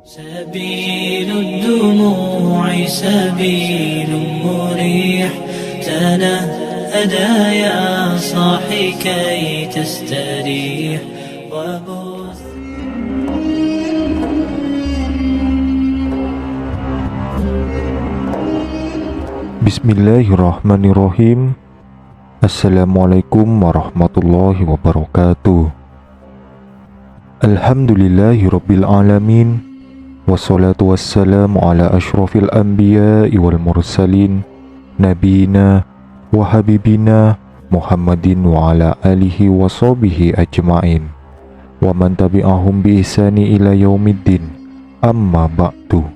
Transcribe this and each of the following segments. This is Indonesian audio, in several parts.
سبيل الدموع سبيل مريح تنهدى يا صاحي كي تستريح وبث Bismillahirrahmanirrahim. Assalamualaikum warahmatullahi wabarakatuh. Alhamdulillahirabbil alamin. Wassalatu wassalamu ala asyrafil anbiya'i wal mursalin nabiyina wa habibina Muhammadin wa ala alihi wa sahbihi ajma'in wa man tabi'ahum bi ihsani ila yaumiddin. Amma ba'du.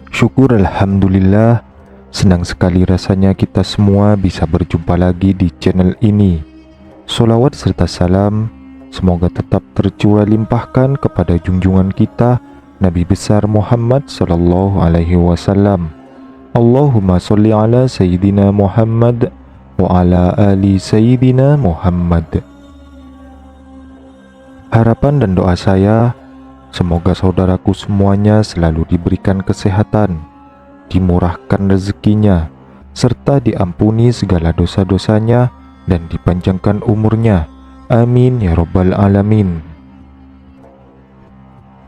Syukur alhamdulillah, senang sekali rasanya kita semua bisa berjumpa lagi di channel ini. Sholawat serta salam semoga tetap tercurah limpahkan kepada junjungan kita Nabi besar Muhammad sallallahu alaihi wasallam. Allahumma sholli ala sayyidina Muhammad wa ala ali sayyidina Muhammad. Harapan dan doa saya, semoga saudaraku semuanya selalu diberikan kesehatan, dimurahkan rezekinya, serta diampuni segala dosa-dosanya dan dipanjangkan umurnya. Amin ya rabbal alamin.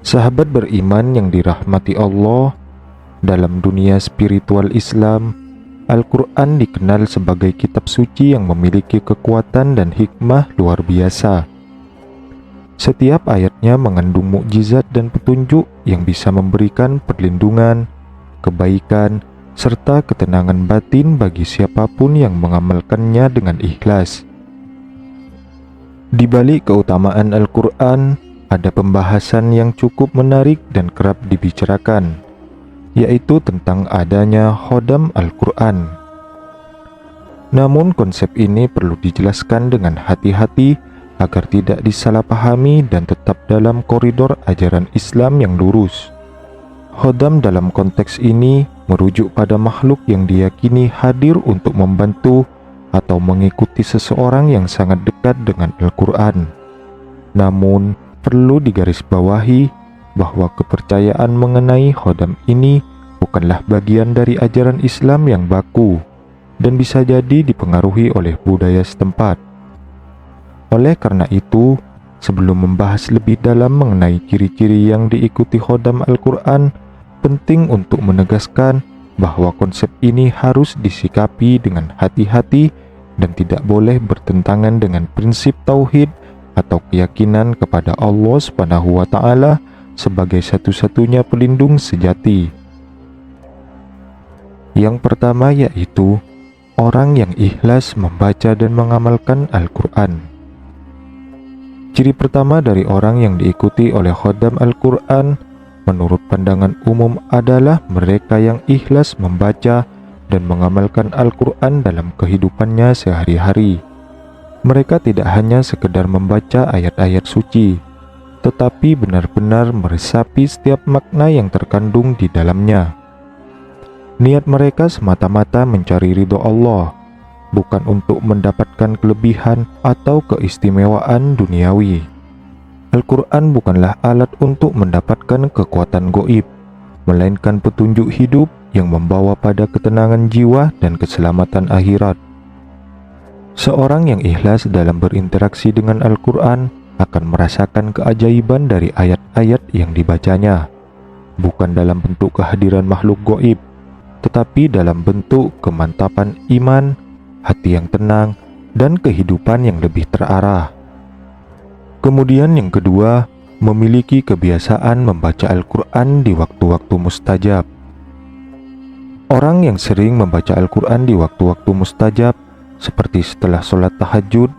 Sahabat beriman yang dirahmati Allah, dalam dunia spiritual Islam, Al-Quran dikenal sebagai kitab suci yang memiliki kekuatan dan hikmah luar biasa. Setiap ayatnya mengandung mukjizat dan petunjuk yang bisa memberikan perlindungan, kebaikan, serta ketenangan batin bagi siapapun yang mengamalkannya dengan ikhlas. Di balik keutamaan Al-Quran, ada pembahasan yang cukup menarik dan kerap dibicarakan, yaitu tentang adanya khodam Al-Quran. Namun konsep ini perlu dijelaskan dengan hati-hati agar tidak disalahpahami dan tetap dalam koridor ajaran Islam yang lurus. Khodam dalam konteks ini merujuk pada makhluk yang diyakini hadir untuk membantu atau mengikuti seseorang yang sangat dekat dengan Al-Quran. Namun, perlu digarisbawahi bahwa kepercayaan mengenai khodam ini bukanlah bagian dari ajaran Islam yang baku dan bisa jadi dipengaruhi oleh budaya setempat. Oleh karena itu, sebelum membahas lebih dalam mengenai ciri-ciri yang diikuti khodam Al-Quran, penting untuk menegaskan bahwa konsep ini harus disikapi dengan hati-hati dan tidak boleh bertentangan dengan prinsip tauhid atau keyakinan kepada Allah Subhanahu wa Ta'ala sebagai satu-satunya pelindung sejati. Yang pertama yaitu orang yang ikhlas membaca dan mengamalkan Al-Quran. Ciri pertama dari orang yang diikuti oleh khodam Al-Quran menurut pandangan umum adalah mereka yang ikhlas membaca dan mengamalkan Al-Quran dalam kehidupannya sehari-hari. Mereka tidak hanya sekedar membaca ayat-ayat suci, tetapi benar-benar meresapi setiap makna yang terkandung di dalamnya. Niat mereka semata-mata mencari ridho Allah, bukan untuk mendapatkan kelebihan atau keistimewaan duniawi. Al-Quran bukanlah alat untuk mendapatkan kekuatan gaib, melainkan petunjuk hidup yang membawa pada ketenangan jiwa dan keselamatan akhirat. Seorang yang ikhlas dalam berinteraksi dengan Al-Quran akan merasakan keajaiban dari ayat-ayat yang dibacanya, bukan dalam bentuk kehadiran makhluk gaib, tetapi dalam bentuk kemantapan iman, hati yang tenang, dan kehidupan yang lebih terarah. Kemudian yang kedua, memiliki kebiasaan membaca Al-Quran di waktu-waktu mustajab. Orang yang sering membaca Al-Quran di waktu-waktu mustajab, seperti setelah sholat tahajud,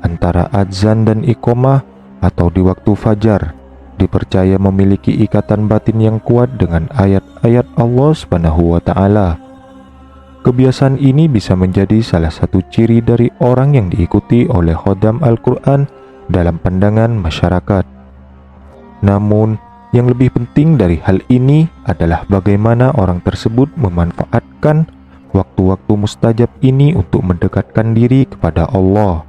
antara adzan dan iqamah, atau di waktu fajar, dipercaya memiliki ikatan batin yang kuat dengan ayat-ayat Allah Subhanahu wa Ta'ala. Kebiasaan ini bisa menjadi salah satu ciri dari orang yang diikuti oleh khodam Al-Quran dalam pandangan masyarakat. Namun, yang lebih penting dari hal ini adalah bagaimana orang tersebut memanfaatkan waktu-waktu mustajab ini untuk mendekatkan diri kepada Allah.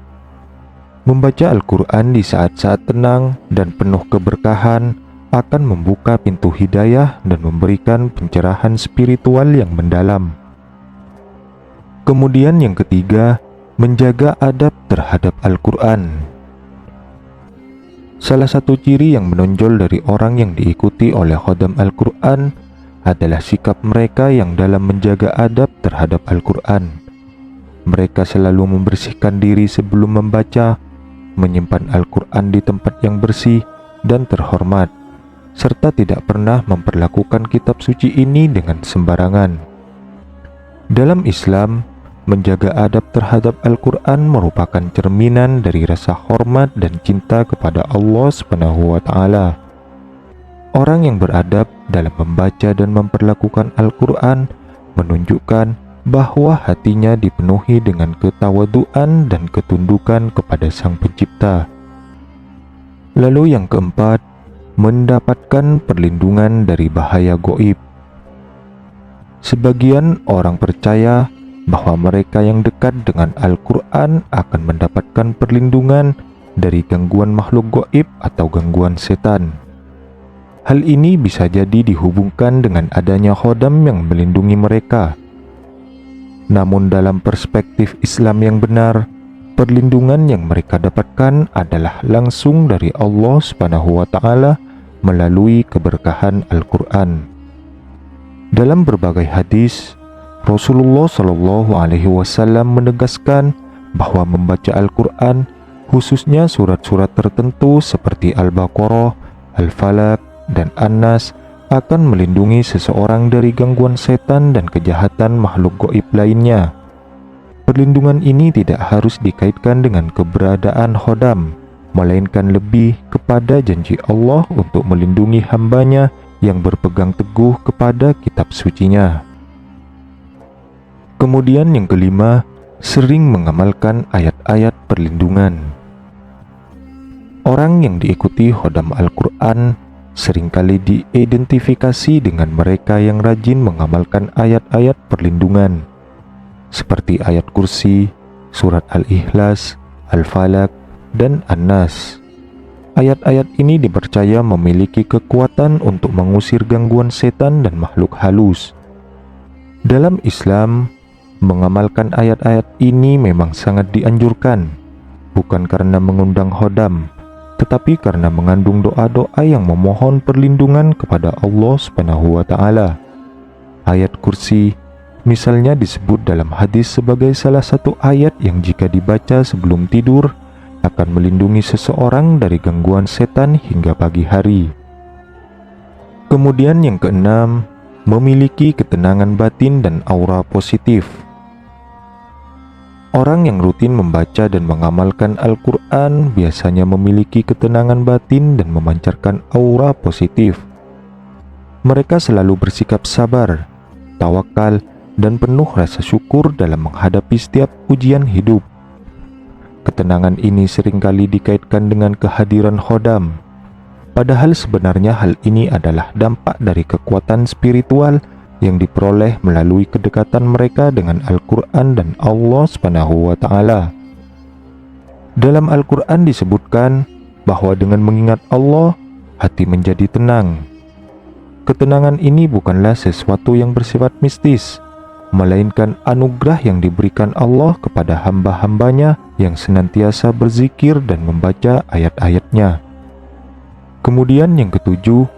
Membaca Al-Quran di saat-saat tenang dan penuh keberkahan akan membuka pintu hidayah dan memberikan pencerahan spiritual yang mendalam. Kemudian yang ketiga, menjaga adab terhadap Al-Quran. Salah satu ciri yang menonjol dari orang yang diikuti oleh khodam Al-Quran adalah sikap mereka yang dalam menjaga adab terhadap Al-Quran. Mereka selalu membersihkan diri sebelum membaca, menyimpan Al-Quran di tempat yang bersih dan terhormat, serta tidak pernah memperlakukan kitab suci ini dengan sembarangan. Dalam Islam, menjaga adab terhadap Al-Quran merupakan cerminan dari rasa hormat dan cinta kepada Allah Subhanahu wa Ta'ala. Orang yang beradab dalam membaca dan memperlakukan Al-Quran menunjukkan bahwa hatinya dipenuhi dengan ketawaduan dan ketundukan kepada Sang Pencipta. Lalu yang keempat, mendapatkan perlindungan dari bahaya gaib. Sebagian orang percaya bahwa mereka yang dekat dengan Al-Quran akan mendapatkan perlindungan dari gangguan makhluk gaib atau gangguan setan. Hal ini bisa jadi dihubungkan dengan adanya khodam yang melindungi mereka. Namun dalam perspektif Islam yang benar, perlindungan yang mereka dapatkan adalah langsung dari Allah Subhanahu wa Ta'ala melalui keberkahan Al-Quran. Dalam berbagai hadis, Rasulullah Shallallahu Alaihi Wasallam menegaskan bahwa membaca Al-Quran, khususnya surat-surat tertentu seperti Al-Baqarah, Al-Falaq, dan An-Nas, akan melindungi seseorang dari gangguan setan dan kejahatan makhluk gaib lainnya. Perlindungan ini tidak harus dikaitkan dengan keberadaan khodam, melainkan lebih kepada janji Allah untuk melindungi hambanya yang berpegang teguh kepada kitab sucinya. Kemudian yang kelima, sering mengamalkan ayat-ayat perlindungan. Orang yang diikuti khodam Al-Quran seringkali diidentifikasi dengan mereka yang rajin mengamalkan ayat-ayat perlindungan, seperti ayat kursi, surat Al-Ikhlas, Al-Falaq, dan An-Nas. Ayat-ayat ini dipercaya memiliki kekuatan untuk mengusir gangguan setan dan makhluk halus. Dalam Islam, mengamalkan ayat-ayat ini memang sangat dianjurkan, bukan karena mengundang khodam, tetapi karena mengandung doa-doa yang memohon perlindungan kepada Allah Subhanahu wa Ta'ala. Ayat kursi misalnya disebut dalam hadis sebagai salah satu ayat yang jika dibaca sebelum tidur akan melindungi seseorang dari gangguan setan hingga pagi hari. Kemudian yang keenam, memiliki ketenangan batin dan aura positif. Orang yang rutin membaca dan mengamalkan Al-Quran biasanya memiliki ketenangan batin dan memancarkan aura positif. Mereka selalu bersikap sabar, tawakal, dan penuh rasa syukur dalam menghadapi setiap ujian hidup. Ketenangan ini seringkali dikaitkan dengan kehadiran khodam, padahal sebenarnya hal ini adalah dampak dari kekuatan spiritual yang diperoleh melalui kedekatan mereka dengan Al-Quran dan Allah Subhanahu wa Ta'ala. Dalam Al-Quran disebutkan bahwa dengan mengingat Allah, hati menjadi tenang. Ketenangan ini bukanlah sesuatu yang bersifat mistis, melainkan anugerah yang diberikan Allah kepada hamba-hambanya yang senantiasa berzikir dan membaca ayat-ayatnya. Kemudian yang ketujuh,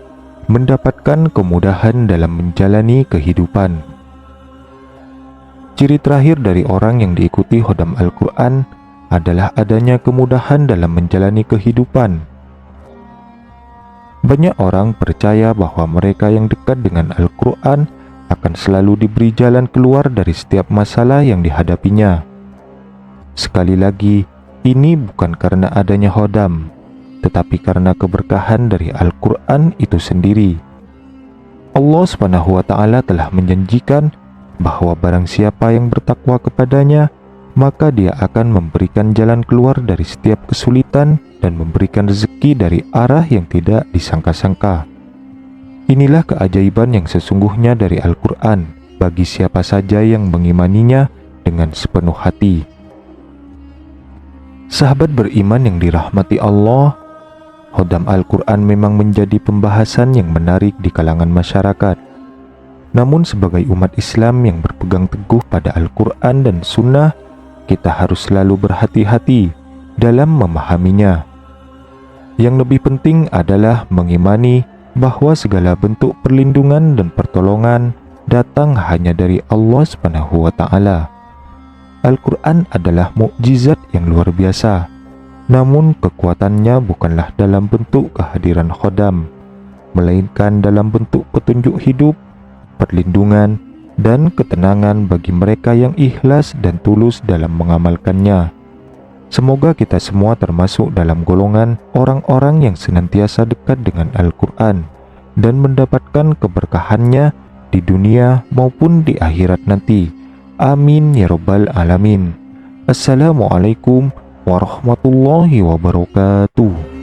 mendapatkan kemudahan dalam menjalani kehidupan. Ciri terakhir dari orang yang diikuti khodam Al-Quran adalah adanya kemudahan dalam menjalani kehidupan. Banyak orang percaya bahwa mereka yang dekat dengan Al-Quran akan selalu diberi jalan keluar dari setiap masalah yang dihadapinya. Sekali lagi, ini bukan karena adanya khodam, tetapi karena keberkahan dari Al-Quran itu sendiri. Allah Subhanahu wa Ta'ala telah menjanjikan bahwa barang siapa yang bertakwa kepadanya, maka dia akan memberikan jalan keluar dari setiap kesulitan dan memberikan rezeki dari arah yang tidak disangka-sangka. Inilah keajaiban yang sesungguhnya dari Al-Quran bagi siapa saja yang mengimaninya dengan sepenuh hati. Sahabat beriman yang dirahmati Allah, Khodam Al-Quran memang menjadi pembahasan yang menarik di kalangan masyarakat. Namun sebagai umat Islam yang berpegang teguh pada Al-Quran dan Sunnah, kita harus selalu berhati-hati dalam memahaminya. Yang lebih penting adalah mengimani bahwa segala bentuk perlindungan dan pertolongan datang hanya dari Allah Subhanahu wa Ta'ala. Al-Quran adalah mukjizat yang luar biasa, namun kekuatannya bukanlah dalam bentuk kehadiran khodam, melainkan dalam bentuk petunjuk hidup, perlindungan, dan ketenangan bagi mereka yang ikhlas dan tulus dalam mengamalkannya. Semoga kita semua termasuk dalam golongan orang-orang yang senantiasa dekat dengan Al-Quran dan mendapatkan keberkahannya di dunia maupun di akhirat nanti. Amin ya rabbal alamin. Assalamualaikum warahmatullahi wabarakatuh.